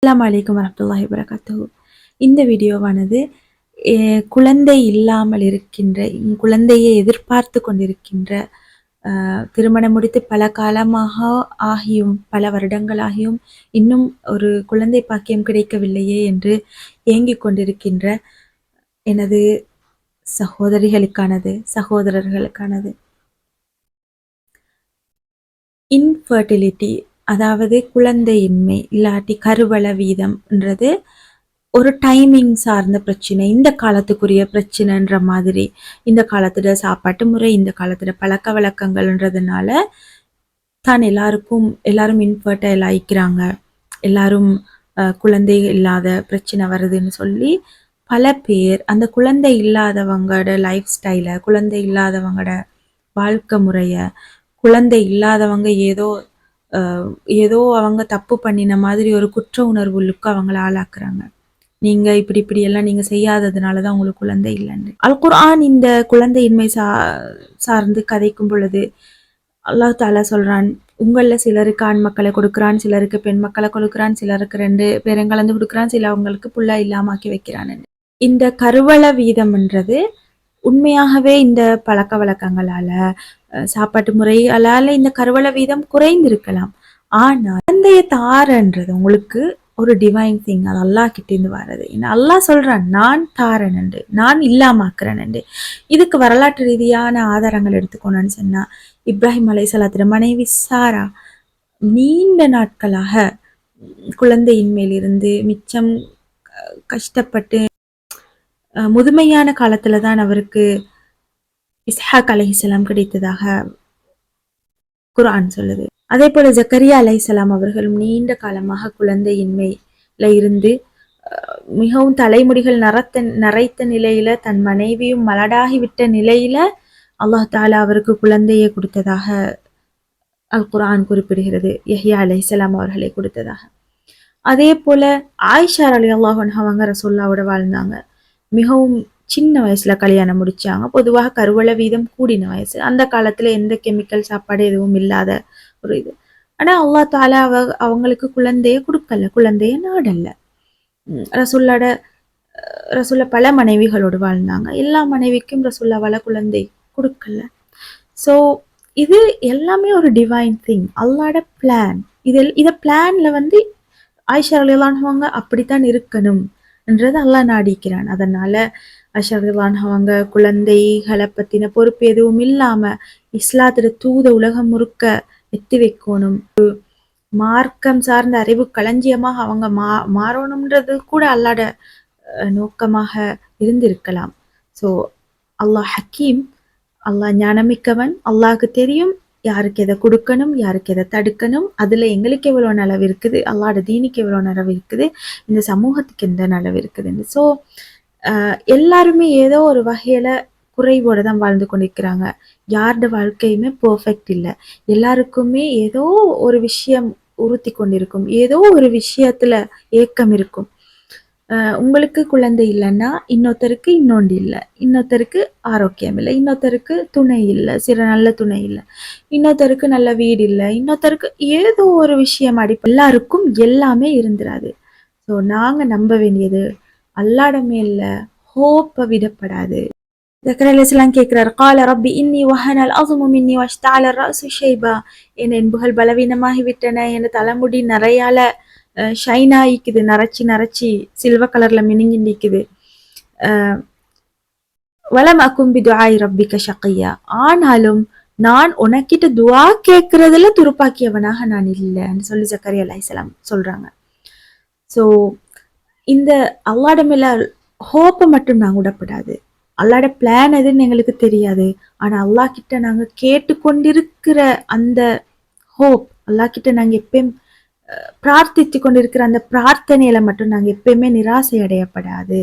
அஸ்ஸலாமு அலைக்கும் வரஹ்மத்துல்லாஹி வபரகாத்துஹு. இந்த வீடியோவானது குழந்தை இல்லாமல் இருக்கின்ற, குழந்தையை எதிர்பார்த்து கொண்டிருக்கின்ற, திருமணம் முடித்து பல காலமாக ஆகியும் பல வருடங்களாகியும் இன்னும் ஒரு குழந்தை பாக்கியம் கிடைக்கவில்லையே என்று ஏங்கிக் கொண்டிருக்கின்ற எனது சகோதரிகளுக்கானது, சகோதரர்களுக்கானது. இன்ஃபர்டிலிட்டி, அதாவது குழந்தையின்மை இல்லாட்டி கருவள வீதம்ன்றது ஒரு டைமிங் சார்ந்த பிரச்சனை, இந்த காலத்துக்குரிய பிரச்சனைன்ற மாதிரி. இந்த காலத்துல சாப்பாட்டு முறை, இந்த காலத்துல பழக்க வழக்கங்கள்ன்றதுனால தான் எல்லாரும் இன்ஃபர்டைல் ஆயிக்கிறாங்க, எல்லாரும் குழந்தை இல்லாத பிரச்சனை வருதுன்னு சொல்லி பல பேர் அந்த குழந்தை இல்லாதவங்களோட லைஃப் ஸ்டைலை, குழந்தை இல்லாதவங்களோட வாழ்க்கை முறையை, குழந்தை இல்லாதவங்க ஏதோ அவங்க தப்பு பண்ணின மாதிரி ஒரு குற்ற உணர்வுகளுக்கு அவங்கள ஆளாக்குறாங்க. நீங்க இப்படி எல்லாம் நீங்க செய்யாததுனாலதான் உங்களுக்கு குழந்தை இல்லைன்னு. அல் குர்ஆன் இந்த குழந்தையின்மை சார்ந்து கதைக்கும் பொழுது அல்லாஹ் தாலா சொல்றான், உங்கள சிலருக்கு ஆண் மக்களை கொடுக்குறான், சிலருக்கு பெண் மக்களை கொடுக்குறான், சிலருக்கு 2 பேரும் கலந்து கொடுக்குறான், சிலவங்களுக்கு புள்ள இல்லாமாக்கி வைக்கிறான். இந்த கருவள வீதம்ன்றது உண்மையாகவே இந்த பழக்க வழக்கங்களால, சாப்பாட்டு முறைகளால இந்த கருவள வீதம் குறைந்திருக்கலாம். ஆனா குழந்தைய தாரன்றது உங்களுக்கு ஒரு டிவைன் திங், அது அல்லாஹ் கிட்ட இருந்து வர்றது. அல்லாஹ் சொல்றான், நான் தாரன், நான் இல்லாமாக்குறேன். இதுக்கு வரலாற்று ரீதியான ஆதாரங்கள் எடுத்துக்கணும்னு சொன்னா, இப்ராஹிம் அலைஹிஸ்ஸலாத்தோட மனைவி சாரா நீண்ட நாட்களாக குழந்தையின்மையிலிருந்து மிச்சம் கஷ்டப்பட்டு முதுமையான காலத்துலதான் அவருக்கு இஸ்ஹாக் அலைஹிஸ்ஸலாம் கிடைத்ததாக குர்ஆன் சொல்லுது. அதே போல ஜக்கரியா அலைஹிஸ்ஸலாம் அவர்களும் நீண்ட காலமாக குழந்தையின்மையில இருந்து மிகவும் தலைமுடிகள் நரைத்த நிலையில, தன் மனைவியும் மலடாகி விட்ட நிலையில அல்லாஹ் தாலா அவருக்கு குழந்தையை கொடுத்ததாக அல் குர்ஆன் குறிப்பிடுகிறது. யஹ்யா அலைஹிஸ்ஸலாம் அவர்களை கொடுத்ததாக. அதே போல ஆயிஷா ரலியல்லாஹு அன்ஹா அவங்க ரசூலுல்லாஹ்வோட வாழ்ந்தாங்க. மிகவும் சின்ன வயசுல கல்யாணம் முடிச்சாங்க. பொதுவாக கருவள வீதம் கூடின வயசு. அந்த காலத்துல எந்த கெமிக்கல் சாப்பாடு எதுவும் இல்லாத ஒரு இது. ஆனா அல்லாஹ் தாலா அவங்களுக்கு குழந்தைய கொடுக்கல, குழந்தைய நாடல்ல. ரசூல்லா பல மனைவிகளோடு வாழ்ந்தாங்க. எல்லா மனைவிக்கும் ரசூல்லாவால குழந்தை கொடுக்கல. ஸோ இது எல்லாமே ஒரு டிவைன் திங், அல்லாஹ்வோட பிளான். இத பிளான்ல ஆயிஷா ரலியல்லாஹு அன்ஹா அப்படித்தான் இருக்கணும் என்றது அல்லாஹ் நாடிக்கிறான். அதனால ஆயிஷா ரலியல்லாஹு அன்ஹா குழந்தைகளை பத்தின பொறுப்பு எதுவும் இல்லாம இஸ்லாத்தோட தூத உலகம் முழுக்க எத்தி வைக்கணும், மார்க்கம் சார்ந்த அறிவு களஞ்சியமாக அவங்க மாறணும்ன்றது கூட அல்லாஹ்வோட நோக்கமாக இருந்திருக்கலாம். ஸோ அல்லாஹ் ஹக்கீம், அல்லாஹ் ஞானமிக்கவன். அல்லாஹ்க்கு தெரியும் யாருக்கு எதை கொடுக்கணும், யாருக்கு எதை தடுக்கணும். அதுல எங்களுக்கு எவ்வளவு நலவு இருக்குது, அல்லாஹ்வோட தீனுக்கு எவ்வளவு நலவு இருக்குது, இந்த சமூகத்துக்கு எந்த நலவு இருக்குதுன்னு. ஸோ எல்லாருமே ஏதோ ஒரு வகையில குறைவோட தான் வாழ்ந்து கொண்டிருக்கிறாங்க. யாரோட வாழ்க்கையுமே பெர்ஃபெக்ட் இல்லை. எல்லாருக்குமே ஏதோ ஒரு விஷயம் உறுத்தி கொண்டிருக்கும், ஏதோ ஒரு விஷயத்துல ஏக்கம் இருக்கும். உங்களுக்கு குழந்தை இல்லைன்னா இன்னொருத்தருக்கு இன்னொன்று இல்லை, இன்னொருத்தருக்கு ஆரோக்கியம் இல்லை, இன்னொருத்தருக்கு துணை இல்லை, நல்ல துணை இல்லை, இன்னொருத்தருக்கு நல்ல வீடு இல்லை, இன்னொருத்தருக்கு ஏதோ ஒரு விஷயம் எல்லாருக்கும் எல்லாமே இருந்துராது. ஸோ நாங்க நம்ப வேண்டியது அல்லாஹ்வோட மேல ஹோப்பை விடப்படாது. ஜக்கரியா அலைஹிஸ்ஸலாம் கேட்கிறார், கால ரப்பி இன்னி வஹனல் அஸ்மு மின்னி வஷ்தஅல ரஅஸு ஷைபா, என் எலும்புகள் பலவீனமாகி விட்டன, என் தலைமுடி நிறையால ஷைன் ஆயிக்குது, நரைச்சி சில்வர் கலர்ல மினிங்கி நிக்குது. வலம் அகும் பிதுஆஇ ரப்பிக ஷகியா, ஆனாலும் நான் உனக்கிட்ட துஆ கேட்கறதுல துருப்பாக்கியவனாக நான் இல்லைன்னு சொல்லி ஜக்கரியா அலைஹிஸ்ஸலாம் சொல்றாங்க. ஸோ இந்த அல்லாஹ்வோட மேல ஹோப்பை மட்டும் நாங்க விடப்படாது. அல்லாஹ்வோட பிளான் எதுன்னு எங்களுக்கு தெரியாது. ஆனா அல்லாஹ் கிட்ட நாங்க கேட்டுக்கொண்டிருக்கிற அந்த ஹோப், அல்லாஹ் கிட்ட நாங்க எப்பயும் பிரார்த்தித்து கொண்டிருக்கிற அந்த பிரார்த்தனையில மட்டும் நாங்க எப்பயுமே நிராசை அடையப்படாது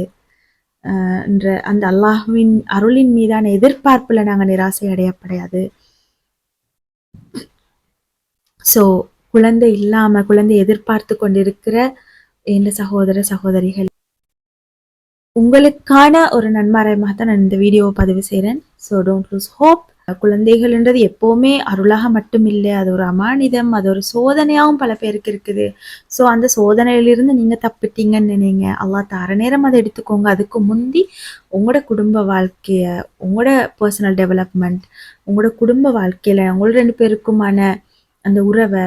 என்ற அந்த அல்லாஹ்வின் அருளின் மீதான எதிர்பார்ப்புல நாங்க நிராசை அடையப்படாது. ஸோ குழந்தை இல்லாம குழந்தை எதிர்பார்த்து கொண்டிருக்கிற என் சகோதர சகோதரிகள், உங்களுக்கான ஒரு நன்மாராயமாக தான் நான் இந்த வீடியோவை பதிவு செய்கிறேன். So don't lose hope. குழந்தைகள்ன்றது எப்பவுமே அருளாக மட்டும் இல்லை, அது ஒரு அமானிதம், அது ஒரு சோதனையாகவும் பல பேருக்கு இருக்குது. ஸோ அந்த சோதனையிலிருந்து நீங்க தப்பிட்டீங்கன்னு நினைங்க. அல்லாஹ் தர நேரம் அதை எடுத்துக்கோங்க. அதுக்கு முந்தி உங்களோட குடும்ப வாழ்க்கைய, உங்களோட பர்சனல் டெவலப்மெண்ட், உங்களோட குடும்ப வாழ்க்கையில உங்களோட 2 பேருக்குமான அந்த உறவை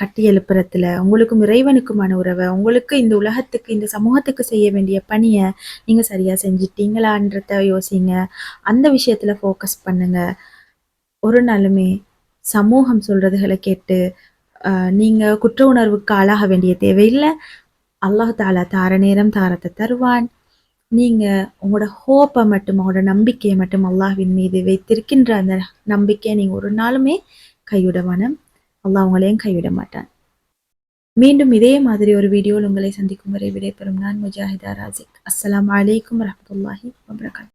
கட்டி எழுப்புறத்துல, உங்களுக்கும் இறைவனுக்குமான உறவை, உங்களுக்கு இந்த உலகத்துக்கு இந்த சமூகத்துக்கு செய்ய வேண்டிய பணியை நீங்க சரியா செஞ்சிட்டீங்களான்றத யோசிங்க. அந்த விஷயத்துல ஃபோக்கஸ் பண்ணுங்க. ஒரு நாளுமே சமூகம் சொல்றதுகளை கேட்டு நீங்க குற்ற உணர்வுக்கு ஆளாக வேண்டிய தேவையில்லை. அல்லாஹ் தாலா தார நேரம் தாரத்தை தருவான். நீங்க உங்களோட ஹோப்பை மட்டும், உங்களோட நம்பிக்கையை மட்டும் அல்லாஹ்வின் மீது வைத்திருக்கின்ற அந்த நம்பிக்கையை நீங்க ஒரு நாளுமே கைவிட வேணாம். அல்லாஹ் உங்களையும் கைவிட மாட்டான். மீண்டும் இதே மாதிரி ஒரு வீடியோவில் உங்களை சந்திக்கும் வரை விடைபெறும் நான் முஜாஹிதா ராசிக். அஸ்ஸலாமு அலைக்கும் வரஹ்மத்துல்லாஹி வபரகாத்துஹு.